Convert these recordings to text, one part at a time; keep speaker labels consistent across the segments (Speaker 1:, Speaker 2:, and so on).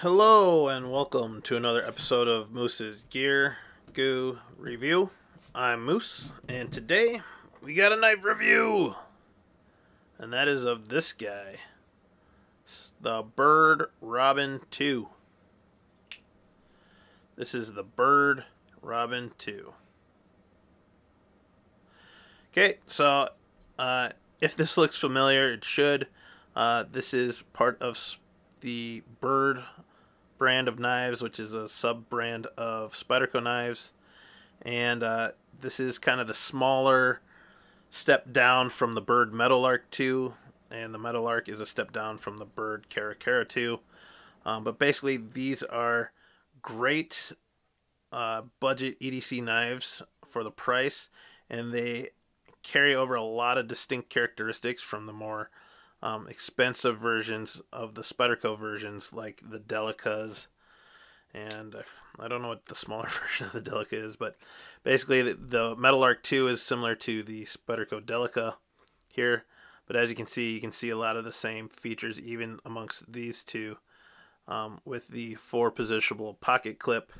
Speaker 1: Hello and welcome to another episode of Moose's Gear Goo Review. I'm Moose, and today we got a knife review, and that is of this guy, the Byrd Robin 2. This is the Byrd Robin 2. Okay, so if this looks familiar, it should. This is part of the Byrd brand of knives, which is a sub-brand of Spyderco knives, and this is kind of the smaller step down from the Byrd Meadowlark 2, and the Meadowlark is a step down from the Byrd Caracara 2. But basically, these are great budget EDC knives for the price, and they carry over a lot of distinct characteristics from the more expensive versions of the Spyderco versions, like the Delicas, and I don't know what the smaller version of the Delica is, but basically the Meadowlark 2 is similar to the Spyderco Delica here, but as you can see a lot of the same features even amongst these two, with the 4-positionable pocket clip,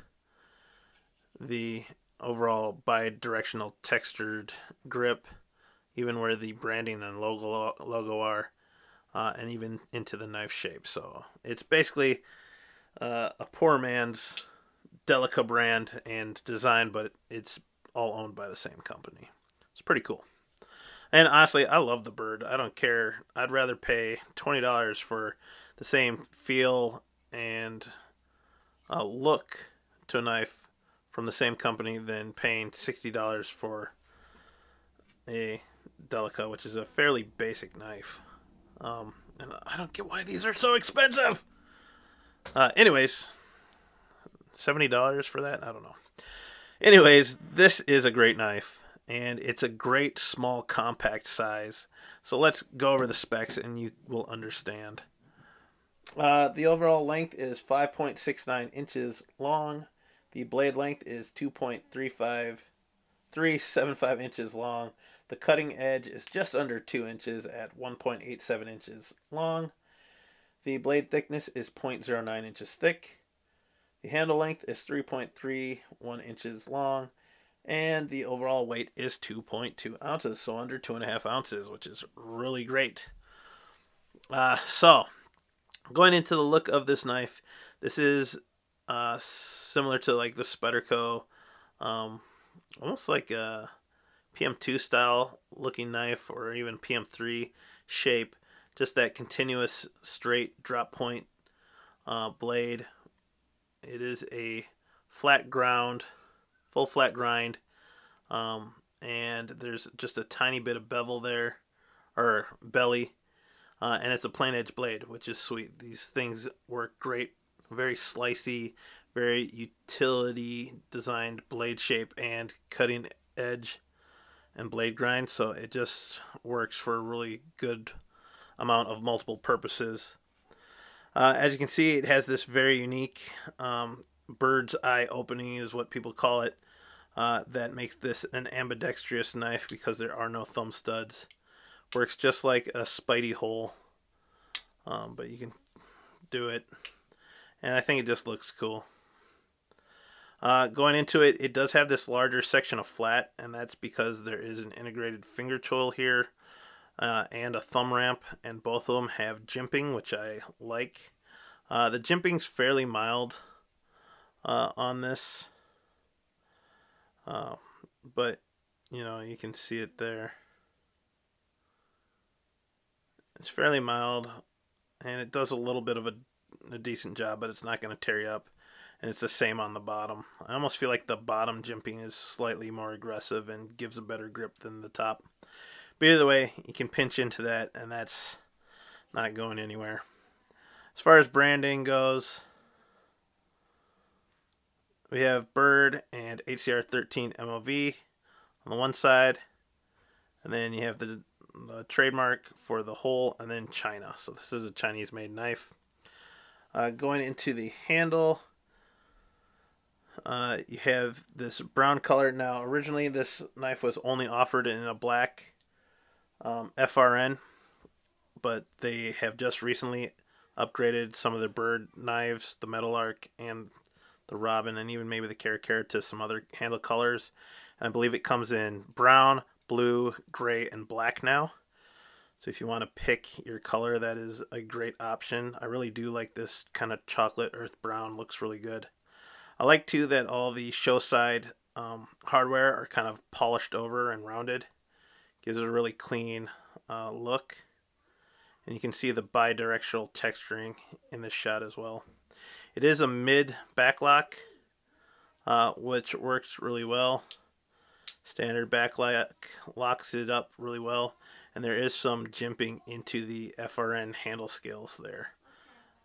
Speaker 1: the overall bi-directional textured grip, even where the branding and logo are, and even into the knife shape. So it's basically a poor man's Delica brand and design, but it's all owned by the same company. It's pretty cool. And honestly, I love the Byrd. I don't care. I'd rather pay $20 for the same feel and look to a knife from the same company than paying $60 for a Delica, which is a fairly basic knife. And I don't get why these are so expensive. Anyways, $70 for that? I don't know. Anyways, this is a great knife, and it's a great small compact size. So let's go over the specs and you will understand. The overall length is 5.69 inches long. The blade length is 2.375 inches long. The cutting edge is just under 2 inches at 1.87 inches long. The blade thickness is 0.09 inches thick. The handle length is 3.31 inches long. And the overall weight is 2.2 ounces, so under 2.5 ounces, which is really great. So, going into the look of this knife, this is similar to like the Spyderco, almost like a PM2 style looking knife, or even PM3 shape. Just that continuous straight drop point blade. It is a flat ground, full flat grind, and there's just a tiny bit of bevel there, or belly, and it's a plain edge blade, which is sweet. These things work great, very slicey, very utility designed blade shape and cutting edge and blade grind, so it just works for a really good amount of multiple purposes. As you can see, it has this very unique bird's eye opening, is what people call it, that makes this an ambidextrous knife because there are no thumb studs. Works just like a Spidey hole, but you can do it, and I think it just looks cool. Going into it, it does have this larger section of flat, and that's because there is an integrated finger choil here, and a thumb ramp, and both of them have jimping, which I like. The jimping's fairly mild on this, but you know, you can see it there. It's fairly mild, and it does a little bit of a decent job, but it's not going to tear you up. And it's the same on the bottom. I almost feel like the bottom jimping is slightly more aggressive and gives a better grip than the top. But either way, you can pinch into that, and that's not going anywhere. As far as branding goes, we have Byrd and HCR 13 MOV on the one side, and then you have the trademark for the hole, and then China. So this is a Chinese-made knife. Going into the handle, you have this brown color. Now, originally this knife was only offered in a black FRN, but they have just recently upgraded some of the Byrd knives, the Metal Arc and the Robin, and even maybe the Caracara to some other handle colors. And I believe it comes in brown, blue, gray, and black now. So if you want to pick your color, that is a great option. I really do like this kind of chocolate earth brown. Looks really good. I like too that all the show side hardware are kind of polished over and rounded. Gives it a really clean look. And you can see the bi-directional texturing in this shot as well. It is a mid backlock, which works really well. Standard backlock locks it up really well. And there is some jimping into the FRN handle scales there.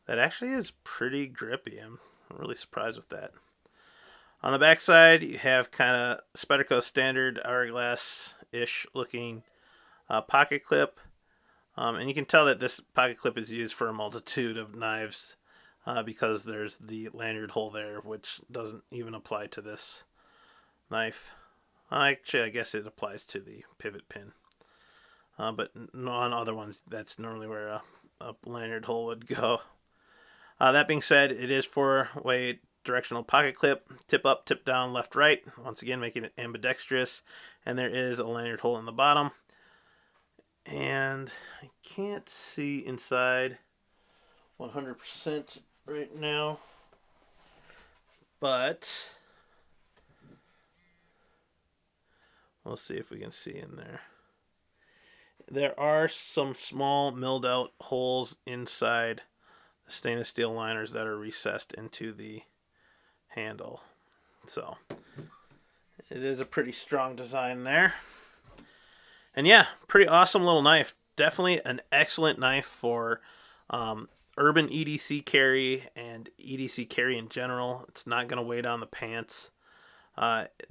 Speaker 1: That actually is pretty grippy. I'm really surprised with that. On the back side, you have kind of Spyderco standard hourglass-ish looking pocket clip. And you can tell that this pocket clip is used for a multitude of knives because there's the lanyard hole there, which doesn't even apply to this knife. Actually, I guess it applies to the pivot pin. But on other ones, that's normally where a lanyard hole would go. That being said, it is 4-way directional pocket clip. Tip up, tip down, left, right. Once again, making it ambidextrous. And there is a lanyard hole in the bottom. And I can't see inside 100% right now. But we'll see if we can see in there. There are some small milled out holes inside the stainless steel liners that are recessed into the handle. So it is a pretty strong design there. And yeah, pretty awesome little knife. Definitely an excellent knife for urban EDC carry and EDC carry in general. It's not going to weigh down the pants.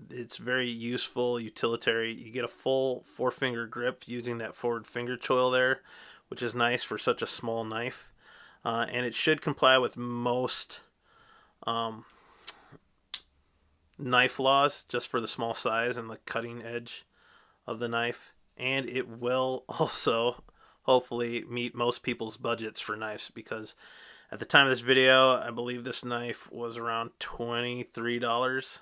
Speaker 1: It's very useful, utilitarian. You get a full 4-finger grip using that forward finger choil there, which is nice for such a small knife. And it should comply with most knife laws just for the small size and the cutting edge of the knife. And it will also hopefully meet most people's budgets for knives, because at the time of this video, I believe this knife was around $23.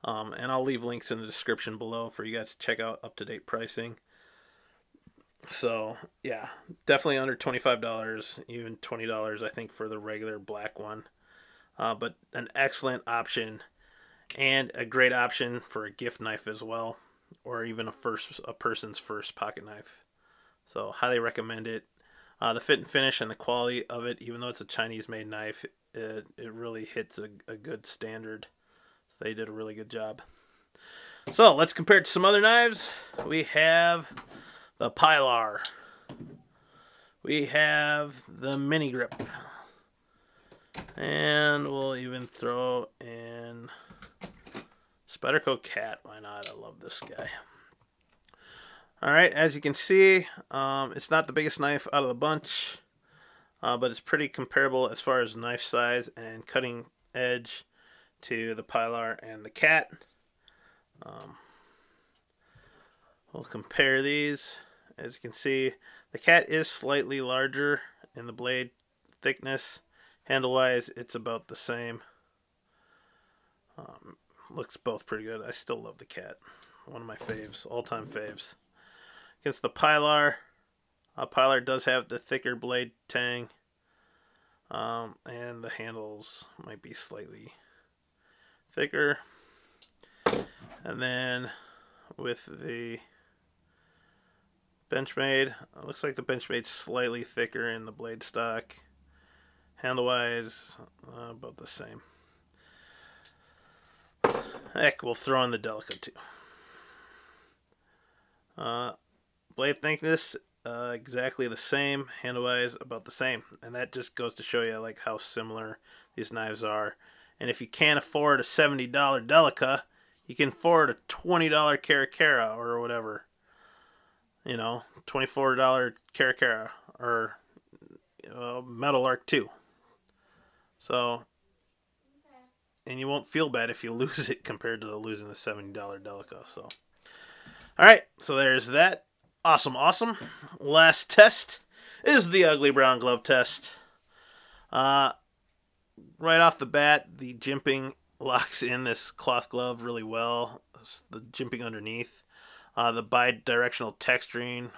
Speaker 1: And I'll leave links in the description below for you guys to check out up-to-date pricing. So yeah, definitely under $25, even $20 I think for the regular black one. But an excellent option and a great option for a gift knife as well, or even a person's first pocket knife. So highly recommend it. The fit and finish and the quality of it, even though it's a Chinese-made knife, it really hits a good standard. So they did a really good job. So let's compare it to some other knives. We have the Pilar. We have the Mini Grip. And we'll even throw in Spyderco Cat. Why not? I love this guy. Alright, as you can see, it's not the biggest knife out of the bunch, but it's pretty comparable as far as knife size and cutting edge to the Pilar and the Cat. We'll compare these. As you can see, the Cat is slightly larger in the blade thickness. Handle-wise, it's about the same. Looks both pretty good. I still love the Cat. One of my faves, all-time faves. Against the Pilar, Pilar does have the thicker blade tang, and the handles might be slightly thicker. And then with the Benchmade, it looks like the Benchmade's slightly thicker in the blade stock. Handle-wise, about the same. Heck, we'll throw in the Delica too. Blade thickness, exactly the same. Handle-wise, about the same. And that just goes to show you like how similar these knives are. And if you can't afford a $70 Delica, you can afford a $20 Caracara or whatever. You know, $24 Caracara or Metal Arc 2. So, and you won't feel bad if you lose it compared to losing the $70 Delica. So, alright, so there's that. Awesome, awesome. Last test is the ugly brown glove test. Uh, right off the bat, the jimping locks in this cloth glove really well. The jimping underneath. The bi-directional texturing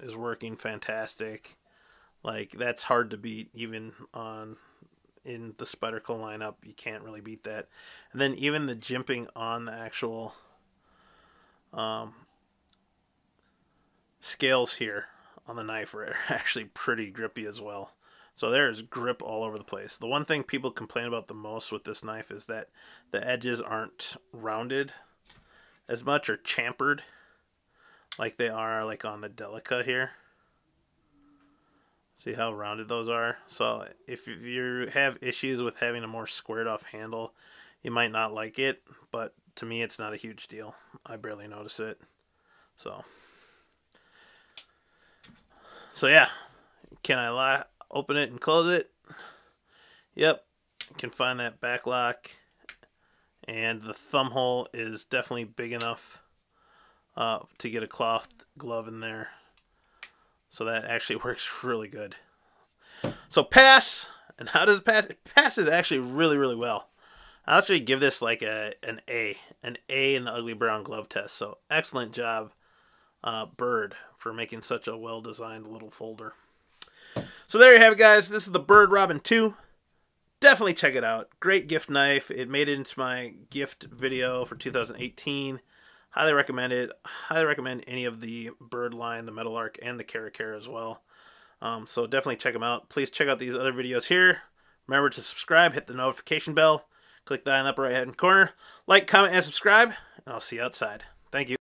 Speaker 1: is working fantastic. Like, that's hard to beat even on in the Spyderco lineup. You can't really beat that. And then even the jimping on the actual scales here on the knife are actually pretty grippy as well. So there's grip all over the place. The one thing people complain about the most with this knife is that the edges aren't rounded as much or chamfered like they are like on the Delica here. See how rounded those are? So if you have issues with having a more squared off handle, you might not like it, but to me it's not a huge deal. I barely notice it. So yeah, can I open it and close it? Yep, can find that back lock, and the thumb hole is definitely big enough to get a cloth glove in there. So that actually works really good. So pass, and how does it pass? It passes actually really, really well. I'll actually give this like an A in the ugly brown glove test. So excellent job, Byrd, for making such a well-designed little folder. So there you have it, guys. This is the Byrd Robin 2. Definitely check it out. Great gift knife. It made it into my gift video for 2018. Highly recommend it. Highly recommend any of the Byrd line, the Metal Arc, and the Caracara as well. So definitely check them out. Please check out these other videos here. Remember to subscribe, hit the notification bell, click that in the upper right hand corner, like, comment, and subscribe, and I'll see you outside. Thank you.